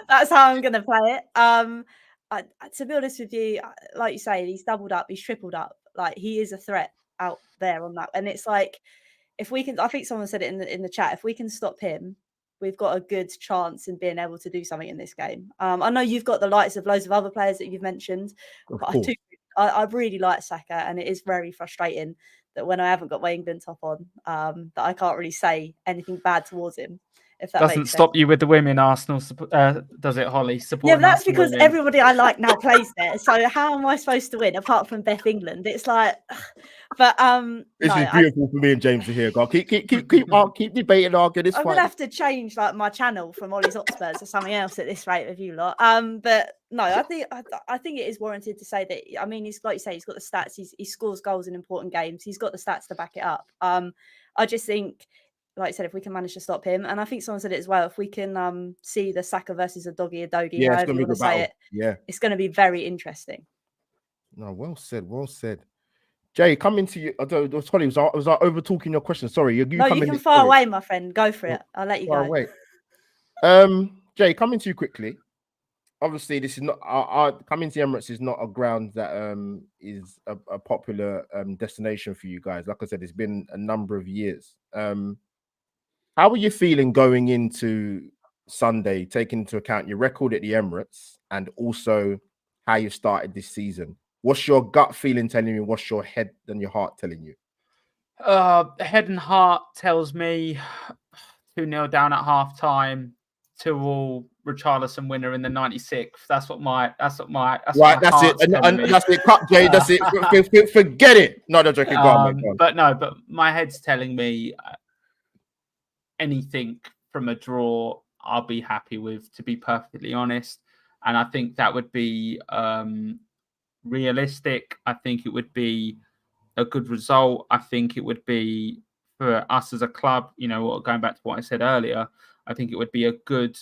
That's how I'm gonna play it. To be honest with you, like you say, he's doubled up, he's tripled up. Like he is a threat out there on that, and it's like if we can, I think someone said it in the chat. If we can stop him, we've got a good chance in being able to do something in this game. I know you've got the likes of loads of other players that you've mentioned, Of but course. I really like Saka, and it is very frustrating that when I haven't got my England top on, that I can't really say anything bad towards him, if that Doesn't makes sense. stop you with the women, Arsenal, does it, Holly? Yeah, Supporting but that's Arsenal because women. everybody I like now plays there. So how am I supposed to win apart from Beth England? It's like, but This no, is beautiful for me and James to hear. God, keep debating, arguing. It's I'm fine. gonna have to change like my channel from Ollie's Hotspurs to something else at this rate with you lot. But no, I think it is warranted to say that. I mean, he's like you say, he's got the stats. He scores goals in important games. He's got the stats to back it up. I just think, like I said, if we can manage to stop him, and I think someone said it as well, if we can see the Saka versus a doggy a doggy, Yeah, it's however gonna you be a want good to say battle. it, Yeah. it's going to be very interesting. No, well said. Well said. Jay, coming to you. I don't. Sorry, was I over talking your question? Sorry, you No, come you in. can fire away, my friend. Go for it. I'll let you Far go. away. Jay, coming to you quickly. Obviously, this is not coming to Emirates is not a ground that is a popular destination for you guys. Like I said, it's been a number of years. How are you feeling going into Sunday, taking into account your record at the Emirates and also how you started this season? What's your gut feeling telling you? What's your head and your heart telling you? Head and heart tells me 2-0 down at half time, 2-2 Richarlison winner in the 96th. That's what my Right, that's it. heart's telling me. That's it. Cut, Jay. That's it. Forget it. No, no, joking. Go on, mate. Go on. But my head's telling me anything from a draw, I'll be happy with, to be perfectly honest. And I think that would be realistic. I think it would be a good result. I think it would be, for us as a club, going back to what I said earlier, I think it would be a good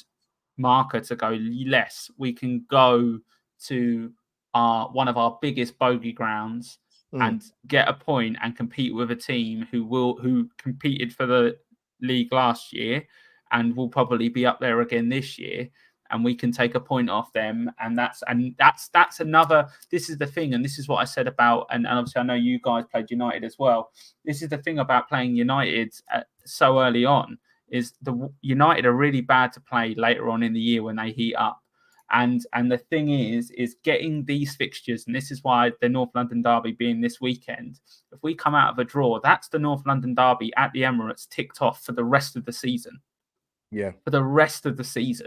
marker to go, yes, we can go to one of our biggest bogey grounds and get a point and compete with a team who competed for the league last year and will probably be up there again this year, and we can take a point off them. And that's another. This is the thing, and this is what I said about, and obviously I know you guys played United as well. This is the thing about playing United so early on, is the United are really bad to play later on in the year when they heat up. And the thing is getting these fixtures, and this is why the North London derby being this weekend, if we come out of a draw, that's the North London derby at the Emirates ticked off for the rest of the season. Yeah. For the rest of the season.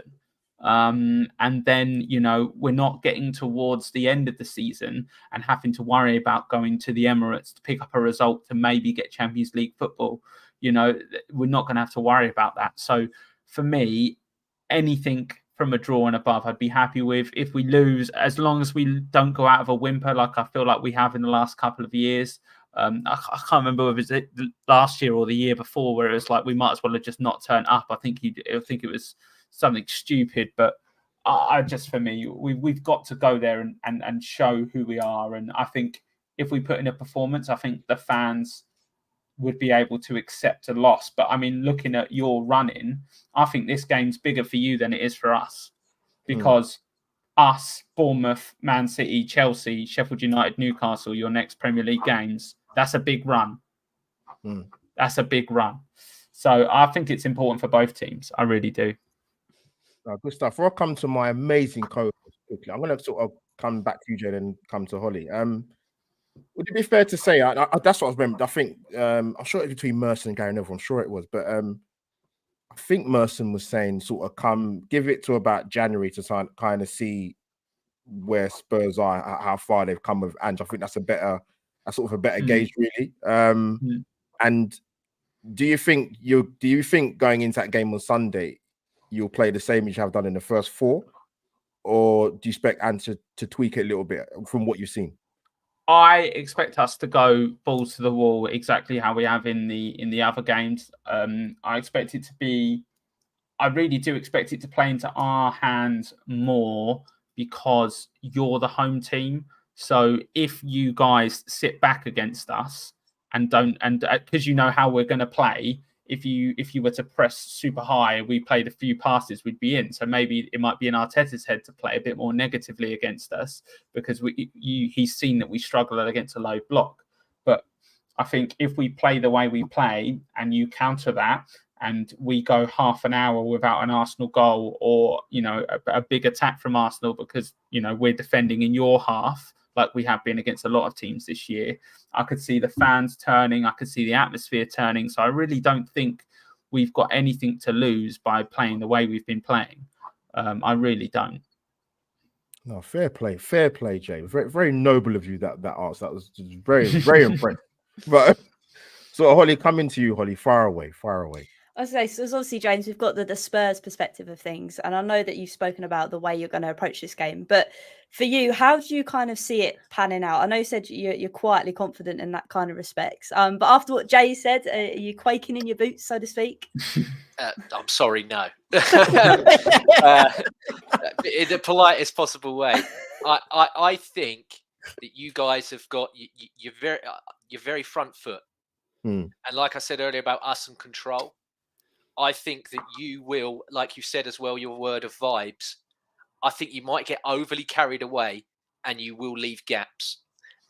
And then, we're not getting towards the end of the season and having to worry about going to the Emirates to pick up a result to maybe get Champions League football. We're not going to have to worry about that. So for me, anything from a draw and above, I'd be happy with. If we lose, as long as we don't go out of a whimper like I feel like we have in the last couple of years. I can't remember whether it was last year or the year before, where it was like we might as well have just not turned up. I think it was something stupid, but I just, for me, we've got to go there and show who we are. And I think if we put in a performance, I think the fans would be able to accept a loss. But I mean, looking at your running, I think this game's bigger for you than it is for us, because us, Bournemouth, Man City, Chelsea, Sheffield United, Newcastle, your next Premier League games, that's a big run. That's a big run. So I think it's important for both teams. I really do. Good stuff. Before I come to my amazing co-host quickly, I'm going to sort of come back to you, Jay, and come to Holly. Would it be fair to say, that's what I was remembering, I think, I'm sure it was between Merson and Gary Neville, I'm sure it was, but I think Merson was saying sort of give it to about January to kind of see where Spurs are, how far they've come with Ange. I think that's a better gauge, really. And do you think going into that game on Sunday, you'll play the same as you have done in the first four, or do you expect Ange to tweak it a little bit from what you've seen? I expect us to go balls to the wall exactly how we have in the other games. I expect it to be. I really do expect it to play into our hands more because you're the home team. So if you guys sit back against us and don't, and because you know how we're going to play, if you were to press super high and we played a few passes, we'd be in. So maybe it might be in Arteta's head to play a bit more negatively against us because he's seen that we struggle against a low block. But I think if we play the way we play and you counter that, and we go half an hour without an Arsenal goal, or a big attack from Arsenal because we're defending in your half like we have been against a lot of teams this year, I could see the fans turning, I could see the atmosphere turning. So I really don't think we've got anything to lose by playing the way we've been playing. I really don't. No, fair play, James. Very, very noble of you that answer. That was just very, very impressive. But so Holly, coming to you, Holly, far away. Okay, so obviously, James, we've got the Spurs perspective of things, and I know that you've spoken about the way you're going to approach this game. But for you, how do you kind of see it panning out? I know you said you're quietly confident in that kind of respects. But after what Jay said, are you quaking in your boots, so to speak? I'm sorry, no. In the politest possible way, I think that you guys have got you're very front foot, and like I said earlier about us and control. I think that you will, like you said as well, your word of vibes. I think you might get overly carried away and you will leave gaps.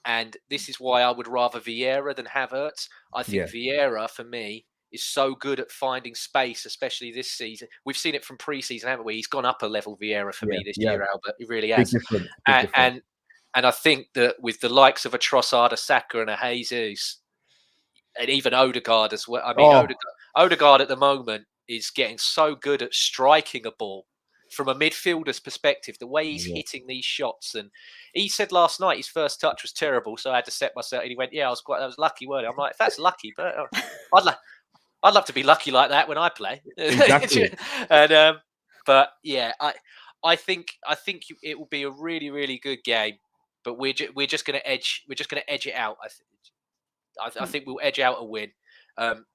And this is why I would rather Vieira than Havertz. I think Vieira, for me, is so good at finding space, especially this season. We've seen it from pre-season, haven't we? He's gone up a level, Vieira, for me this year, Albert. He really has. Big difference. And I think that with the likes of a Trossard, a Saka, and a Jesus, and even Odegaard as well. I mean, Odegaard at the moment is getting so good at striking a ball from a midfielder's perspective, the way he's hitting these shots. And he said last night his first touch was terrible, so I had to set myself. And he went, "Yeah, I was lucky, weren't I?" I'm like, "If that's lucky, but I'd love to be lucky like that when I play." Exactly. And but yeah, I think it will be a really, really good game. But we're just going to edge it out. I think we'll edge out a win.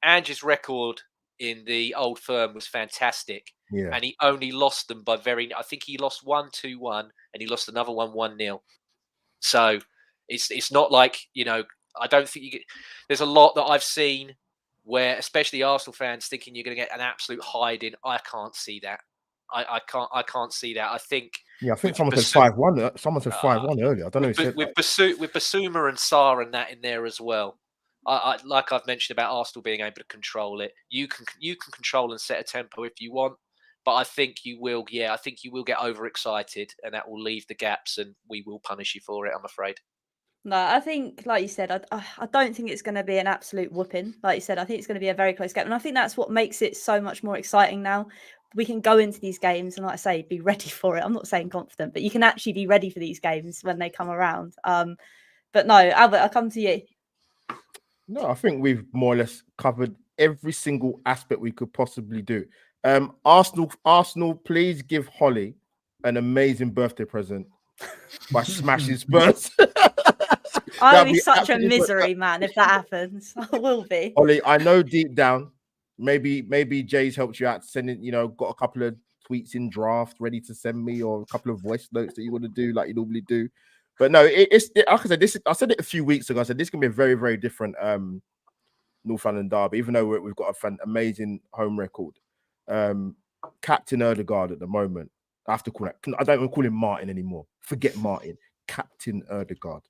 Ange's record in the Old Firm was fantastic, and he only lost them by I think he lost 1-2-1, and he lost another 1-1-0. So it's not like I don't think there's a lot that I've seen where, especially Arsenal fans, thinking you're going to get an absolute hiding. I can't see that. I can't see that. I think. Yeah, I think someone said 5-1. Someone said 5-1 earlier. I don't know. With Basuma and Sarr and that in there as well. I like I've mentioned about Arsenal being able to control it. You can control and set a tempo if you want, but I think you will. Yeah, I think you will get overexcited, and that will leave the gaps, and we will punish you for it, I'm afraid. No, I think, like you said, I don't think it's going to be an absolute whooping. Like you said, I think it's going to be a very close game, and I think that's what makes it so much more exciting now. We can go into these games and, like I say, be ready for it. I'm not saying confident, but you can actually be ready for these games when they come around. But no, Albert, I'll come to you. No, I think we've more or less covered every single aspect we could possibly do. Arsenal, please give Holly an amazing birthday present by smashing Spurs. I'll be such a misery, man, if that happens. I will be. Holly, I know deep down, maybe Jay's helped you out sending, got a couple of tweets in draft ready to send me, or a couple of voice notes that you want to do like you normally do. But no, it's like I said, I said it a few weeks ago. I said this can be a very, very different North London derby, even though we've got an amazing home record. Captain Odegaard at the moment. I have to call it. I don't even call him Martin anymore. Forget Martin. Captain Odegaard.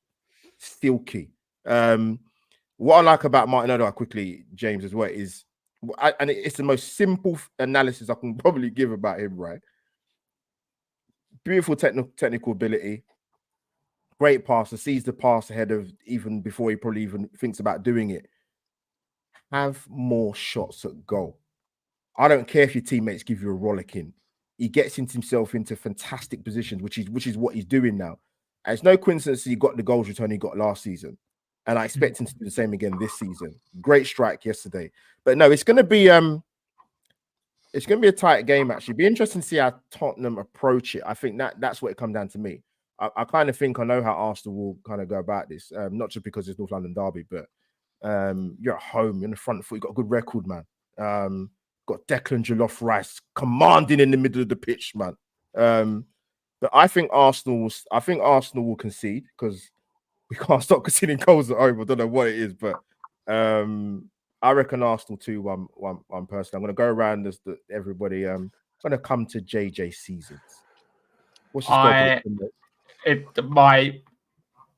Still key. What I like about Martin Odegaard, quickly, James, as well, is, and it's the most simple analysis I can probably give about him, right? Beautiful technical ability. Great passer, sees the pass ahead of even before he probably even thinks about doing it. Have more shots at goal. I don't care if your teammates give you a rollicking. He gets himself into fantastic positions, which is what he's doing now. And it's no coincidence he got the goals return he got last season. And I expect him to do the same again this season. Great strike yesterday. But no, it's gonna be a tight game, actually. Be interesting to see how Tottenham approach it. I think that's what it comes down to me. I kind of think I know how Arsenal will kind of go about this, not just because it's North London derby, but you're at home, you're in the front foot, you've got a good record, man. Got Declan Jollof Rice commanding in the middle of the pitch, man. But I think Arsenal will concede because we can't stop conceding goals at home. I don't know what it is, but I reckon Arsenal 2-1 person. I'm gonna go around everybody. Gonna come to JJ Seasons. What's your score prediction, mate?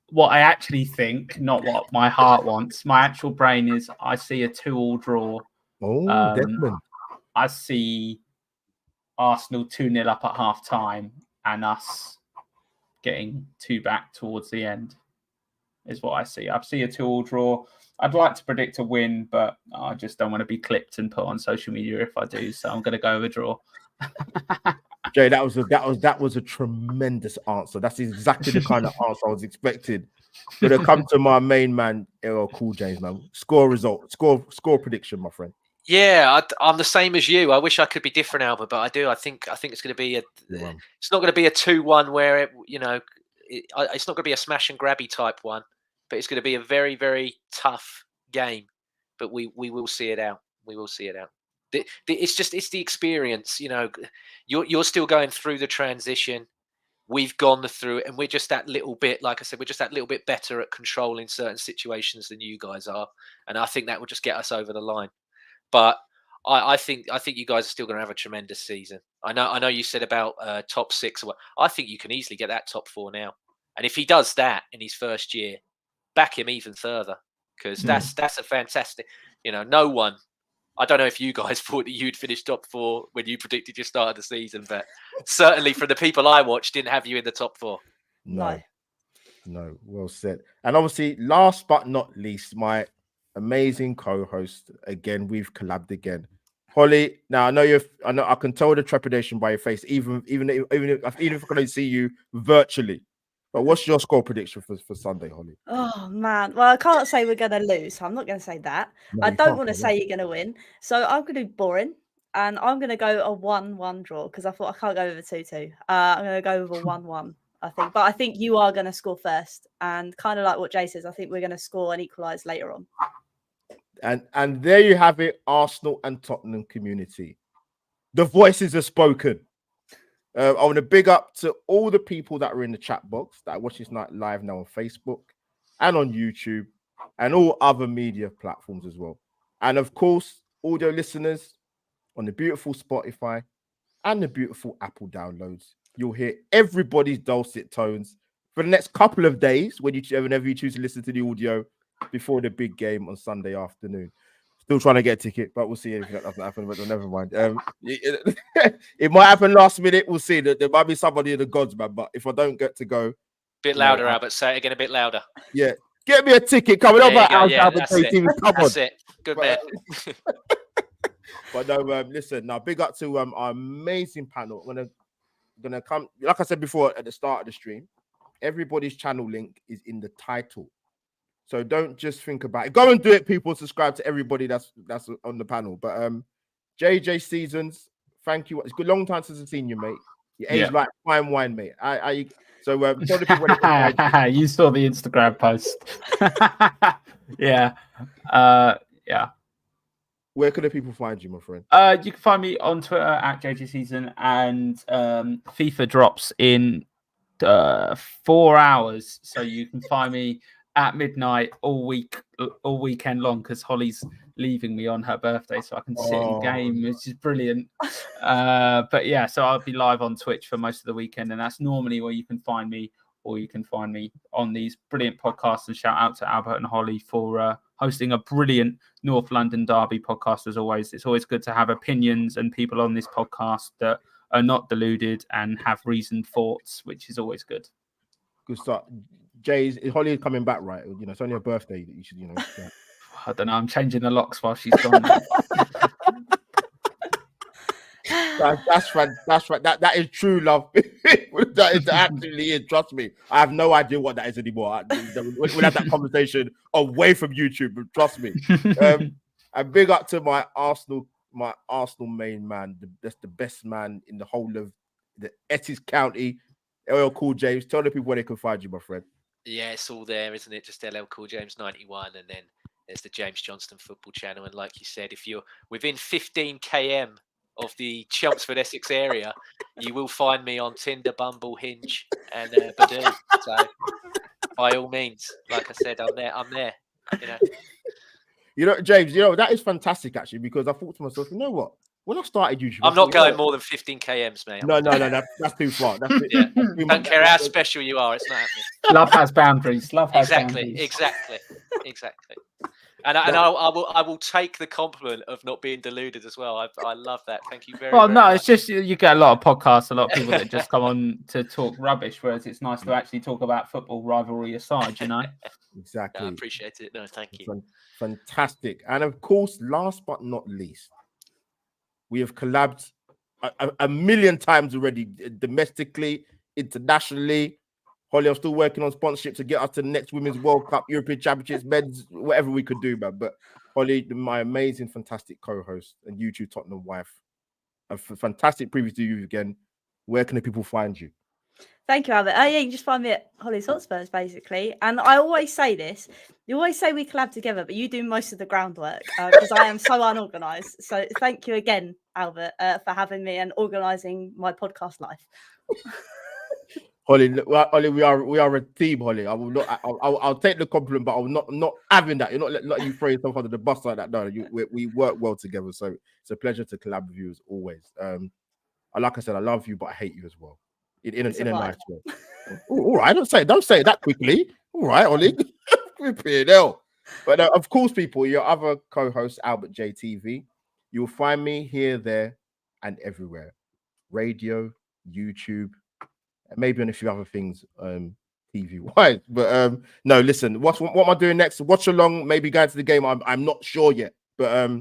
What I actually think, not what my heart wants. My actual brain is I see a 2-2 draw. Oh, Desmond. I see Arsenal 2-0 up at half time and us getting 2 back towards the end is what I see. I see a 2-2 draw. I'd like to predict a win, but I just don't want to be clipped and put on social media if I do. So I'm going to go with a draw. Jay, that was a tremendous answer. That's exactly the kind of answer I was expecting. Gonna come to my main man, LL Cool James, man. Score prediction, my friend. Yeah, I'm the same as you. I wish I could be different, Albert, but I do. I think it's going to be it's not going to be a 2-1 where it's not going to be a smash and grabby type one, but it's going to be a very, very tough game. But we will see it out. We will see it out. It's the experience. You're still going through the transition. We've gone through it, and we're just that little bit, like I said, we're just that little bit better at controlling certain situations than you guys are, and I think that will just get us over the line. But I think you guys are still going to have a tremendous season. I know you said about top 6. I think you can easily get that top 4 now, and if he does that in his first year, back him even further because that's a fantastic. No one. I don't know if you guys thought that you'd finish top 4 when you predicted your start of the season, but certainly from the people I watched, didn't have you in the top 4. No, well said. And obviously, last but not least, my amazing co-host. Again, we've collabed again. Holly, now I know I can tell the trepidation by your face, even if I can only see you virtually. But what's your score prediction for Sunday, Holly? Oh man, well I can't say we're gonna lose, so I'm not gonna say that. No, I you don't can't want to say say you're gonna win, so I'm gonna do boring, and I'm gonna go a 1-1 draw because I thought I can't go with a 2-2. I'm gonna go with a 1-1. I think, but I think you are gonna score first, and kind of like what Jay says, I think we're gonna score and equalise later on. And there you have it, Arsenal and Tottenham community. The voices are spoken. I want to big up to all the people that are in the chat box that are watching this night live now on Facebook and on YouTube and all other media platforms as well. And of course, audio listeners on the beautiful Spotify and the beautiful Apple downloads. You'll hear everybody's dulcet tones for the next couple of days whenever you choose to listen to the audio before the big game on Sunday afternoon. Still trying to get a ticket, but we'll see if that doesn't happen. But never mind. It might happen last minute. We'll see. There might be somebody in the gods, man. But if I don't get to go, Bit louder, Albert. Say it again a bit louder. Yeah, get me a ticket. Coming up about that's it. Good man. But no, listen. Now, big up to our amazing panel. I'm gonna come. Like I said before at the start of the stream, everybody's channel link is in the title. So don't just think about it. Go and do it, people. Subscribe to everybody that's on the panel. But JJ Seasons, thank you. It's a long time since I've seen you, mate. You age like fine wine, mate. So tell the people where you saw the Instagram post. Yeah. Where can the people find you, my friend? You can find me on Twitter at JJ Season, and FIFA drops in 4 hours, so you can find me at midnight all weekend long because Holly's leaving me on her birthday, so I can sit in game, which is brilliant. But yeah, so I'll be live on Twitch for most of the weekend, and that's normally where you can find me, or you can find me on these brilliant podcasts. And shout out to Albert and Holly for hosting a brilliant North London Derby podcast as always. It's always good to have opinions and people on this podcast that are not deluded and have reasoned thoughts, which is always good. Good start. Jay's Holly coming back, right? It's only her birthday that you should, Yeah. I don't know. I'm changing the locks while she's gone. That's right. That is true love. That absolutely is. Trust me. I have no idea what that is anymore. We'll have that conversation away from YouTube. But trust me. And big up to my Arsenal main man. That's the best man in the whole of the Essex County. LL Cool James. Tell the people where they can find you, my friend. Yeah, it's all there, isn't it? Just LL Cool James 91, and then there's the James Johnston Football Channel. And like you said, if you're within 15 km of the Chelmsford, Essex area, you will find me on Tinder, Bumble, Hinge, and Badoo. So, by all means, like I said, I'm there. You know. You know, James, you know, that is fantastic actually, because I thought to myself, you know what? When I started YouTube, I'm I not thought, going more than 15 kms, mate. No, that's too far. That's too, Yeah. that's too Don't much. care how special you are, it's not happening. Love has boundaries. Love has boundaries. Exactly. And I will take the compliment of not being deluded as well. I love that. Thank you very, Well, very no, much. it's just you get a lot of podcasts, a lot of people that just come on to talk rubbish, whereas it's nice to actually talk about football rivalry aside, you know? Exactly. I appreciate it. No, thank you. Fantastic. And of course, last but not least, we have collabed a million times already, domestically, internationally. Holly, I'm still working on sponsorship to get us to the next Women's World Cup, European Championships, men's, whatever we could do, man. But Holly, my amazing, fantastic co-host and YouTube Tottenham wife, a fantastic preview to you again. Where can the people find you? Thank you, Albert. Yeah, you can just find me at Holly's Hotspurs, basically. And I always say this. You always say we collab together, but you do most of the groundwork because I am so unorganised. So thank you again, Albert, for having me and organising my podcast life. Holly, we are a team, Holly. I will not. I'll take the compliment, but I'm not having that. You're not letting you throw yourself under the bus like that. No, we work well together. So it's a pleasure to collab with you as always. Like I said, I love you, but I hate you as well. In a nice way. All right, don't say it that quickly. All right, Holly. But of course, people, your other co-host, Albert JTV, you'll find me here, there, and everywhere. Radio, YouTube, and maybe on a few other things, TV wise. But no, listen, what am I doing next? Watch along, maybe going to the game. I'm not sure yet. But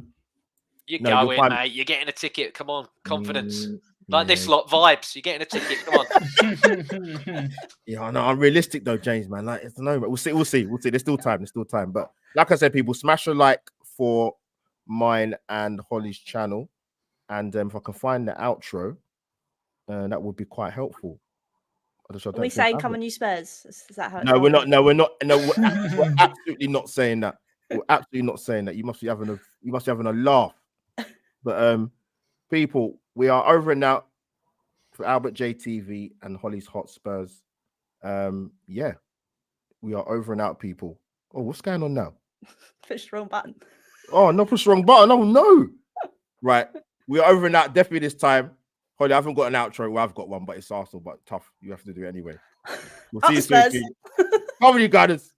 you're going, mate. You're getting a ticket. Come on, confidence. Like this lot vibes. You're getting a ticket. Come on. Yeah, no, I'm realistic though, James, man. Like, it's no, we'll see. There's still time. But like I said, people, smash a like for mine and Holly's channel, and if I can find the outro, that would be quite helpful. Are we saying come on, you Spurs? Is that how? No, we're not. No, we're not. No, we're absolutely not saying that. We're absolutely not saying that. You must be having a laugh. But people, we are over and out for Albert JTV and Holly's Hotspurs. Yeah, we are over and out, people. Oh, what's going on now? Push the wrong button. Oh, no, push the wrong button. Oh no. Right, we are over and out. Definitely this time. Holly, I haven't got an outro. Well, I've got one, but it's Arsenal, but tough. You have to do it anyway. We'll see you soon. How are you guys?